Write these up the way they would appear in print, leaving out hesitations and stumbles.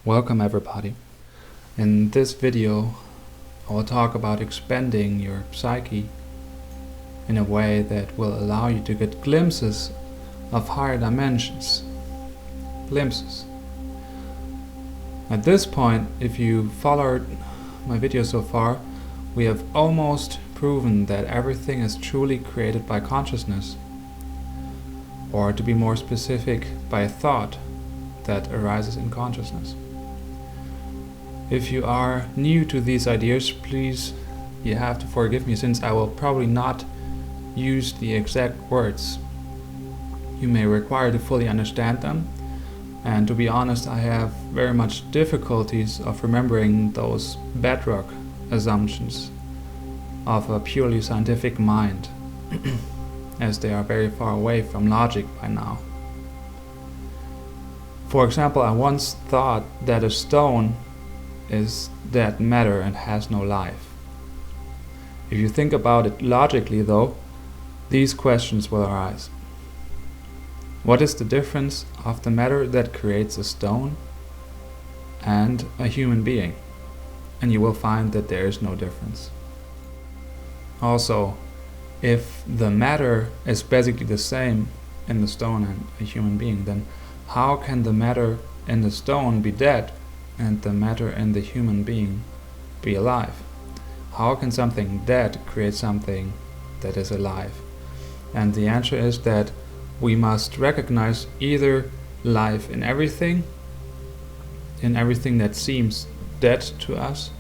Welcome everybody. In this video I will talk about expanding your psyche in a way that will allow you to get glimpses of higher dimensions. Glimpses. At this point, if you followed my video so far, we have almost proven that everything is truly created by consciousness, or to be more specific, by a thought that arises in consciousness. If you are new to these ideas, please, you have to forgive me, since I will probably not use the exact words you may require to fully understand them. And to be honest, I have very much difficulties of remembering those bedrock assumptions of a purely scientific mind, as they are very far away from logic by now. For example, I once thought that a stone is dead matter and has no life. If you think about it logically though, these questions will arise. What is the difference of the matter that creates a stone and a human being? And you will find that there is no difference. Also, if the matter is basically the same in the stone and a human being, then how can the matter in the stone be dead and the matter in the human being be alive? How can something dead create something that is alive? And the answer is that we must recognize either life in everything that seems dead to us,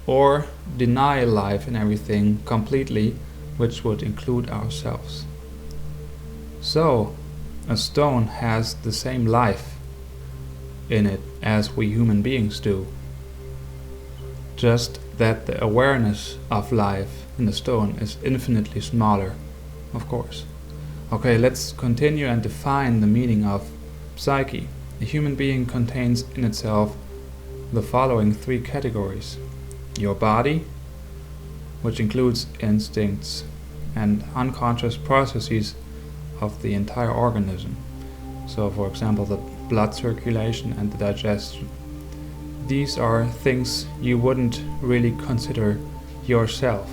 or deny life in everything completely, which would include ourselves. So, a stone has the same life in it as we human beings do, just that the awareness of life in the stone is infinitely smaller, of course. Okay, let's continue and define the meaning of psyche. A human being contains in itself the following three categories: your body, which includes instincts and unconscious processes of the entire organism. So, for example, the blood circulation and the digestion. These are things you wouldn't really consider yourself.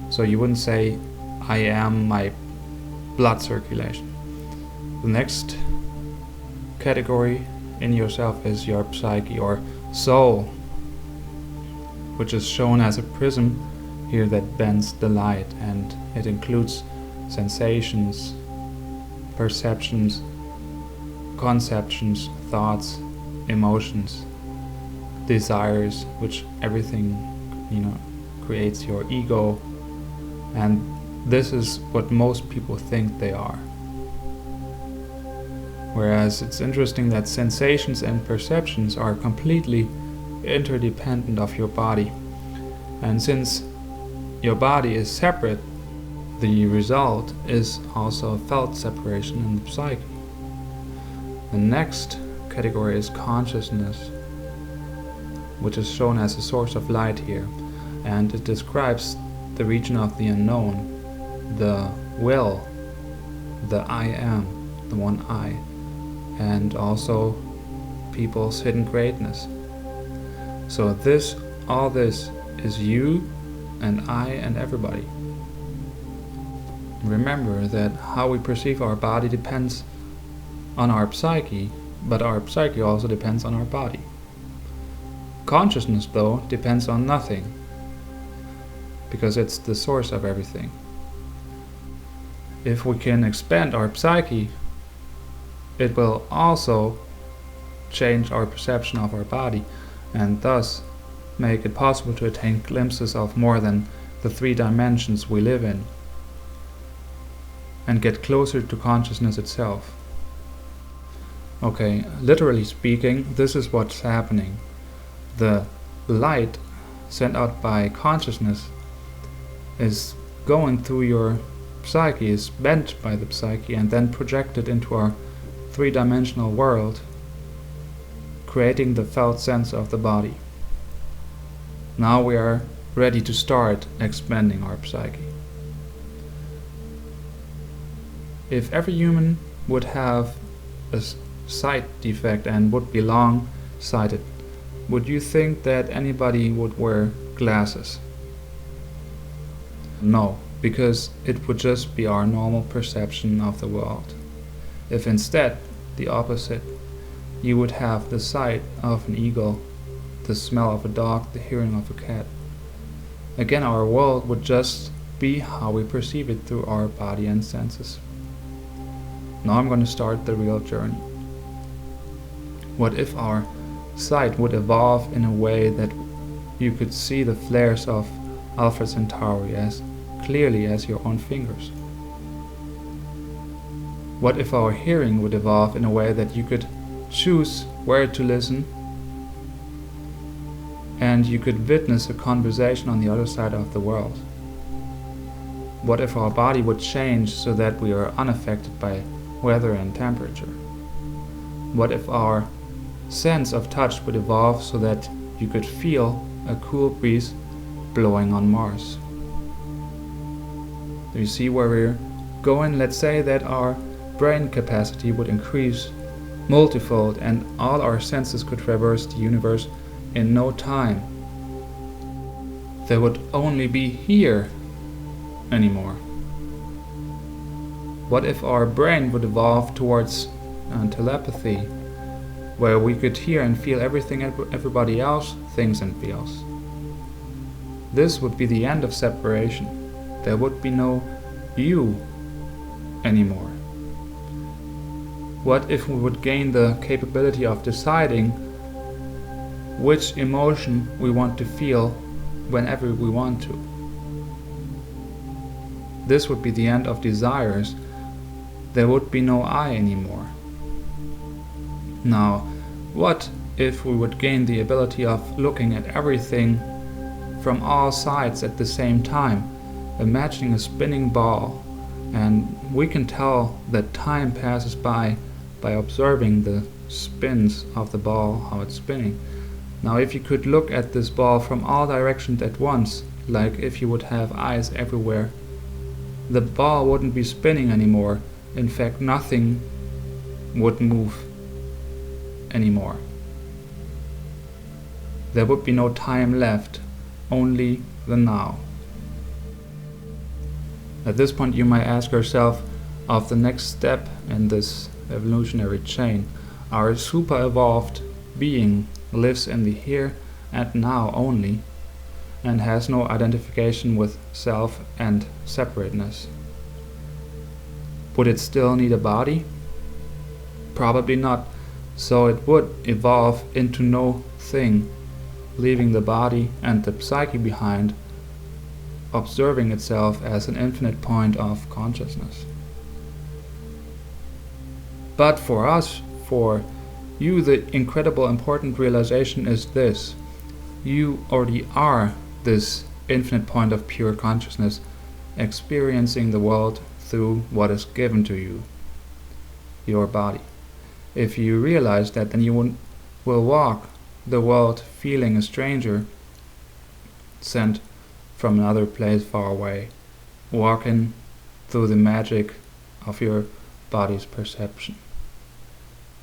So you wouldn't say, I am my blood circulation. The next category in yourself is your psyche or soul, which is shown as a prism here that bends the light, and it includes sensations, perceptions, conceptions, thoughts, emotions, desires, which everything, creates your ego, and this is what most people think they are. Whereas it's interesting that sensations and perceptions are completely interdependent of your body, and since your body is separate, the result is also felt separation in the psyche. The next category is consciousness, which is shown as a source of light here, and it describes the region of the unknown, the will, the I am, the one I, and also people's hidden greatness. So all this is you and I and everybody. Remember that how we perceive our body depends on our psyche, but our psyche also depends on our body. Consciousness, though, depends on nothing, because it's the source of everything. If we can expand our psyche, it will also change our perception of our body, and thus make it possible to attain glimpses of more than the three dimensions we live in, and get closer to consciousness itself. Okay, literally speaking, this is what's happening. The light sent out by consciousness is going through your psyche, is bent by the psyche, and then projected into our three-dimensional world, creating the felt sense of the body. Now we are ready to start expanding our psyche. If every human would have a sight defect and would belong sighted, would you think that anybody would wear glasses? No, because it would just be our normal perception of the world. If instead, the opposite, you would have the sight of an eagle, the smell of a dog, the hearing of a cat, again our world would just be how we perceive it through our body and senses. Now I'm going to start the real journey. What if our sight would evolve in a way that you could see the flares of Alpha Centauri as clearly as your own fingers? What if our hearing would evolve in a way that you could choose where to listen and you could witness a conversation on the other side of the world? What if our body would change so that we are unaffected by weather and temperature? What if our sense of touch would evolve so that you could feel a cool breeze blowing on Mars? Do you see where we're going? Let's say that our brain capacity would increase multifold and all our senses could traverse the universe in no time. There would only be here anymore. What if our brain would evolve towards telepathy, where we could hear and feel everything everybody else thinks and feels? This would be the end of separation. There would be no you anymore. What if we would gain the capability of deciding which emotion we want to feel whenever we want to? This would be the end of desires. There would be no I anymore. Now, what if we would gain the ability of looking at everything from all sides at the same time, imagining a spinning ball, and we can tell that time passes by observing the spins of the ball, how it's spinning. Now, if you could look at this ball from all directions at once, like if you would have eyes everywhere, the ball wouldn't be spinning anymore. In fact, nothing would move anymore. There would be no time left, only the now. At this point you might ask yourself of the next step in this evolutionary chain. Our super evolved being lives in the here and now only and has no identification with self and separateness. Would it still need a body? Probably not. So it would evolve into no thing, leaving the body and the psyche behind, observing itself as an infinite point of consciousness. But for us, for you, the incredible important realization is this: you already are this infinite point of pure consciousness, experiencing the world through what is given to you, your body. If you realize that, then you will walk the world feeling a stranger sent from another place far away, walking through the magic of your body's perception.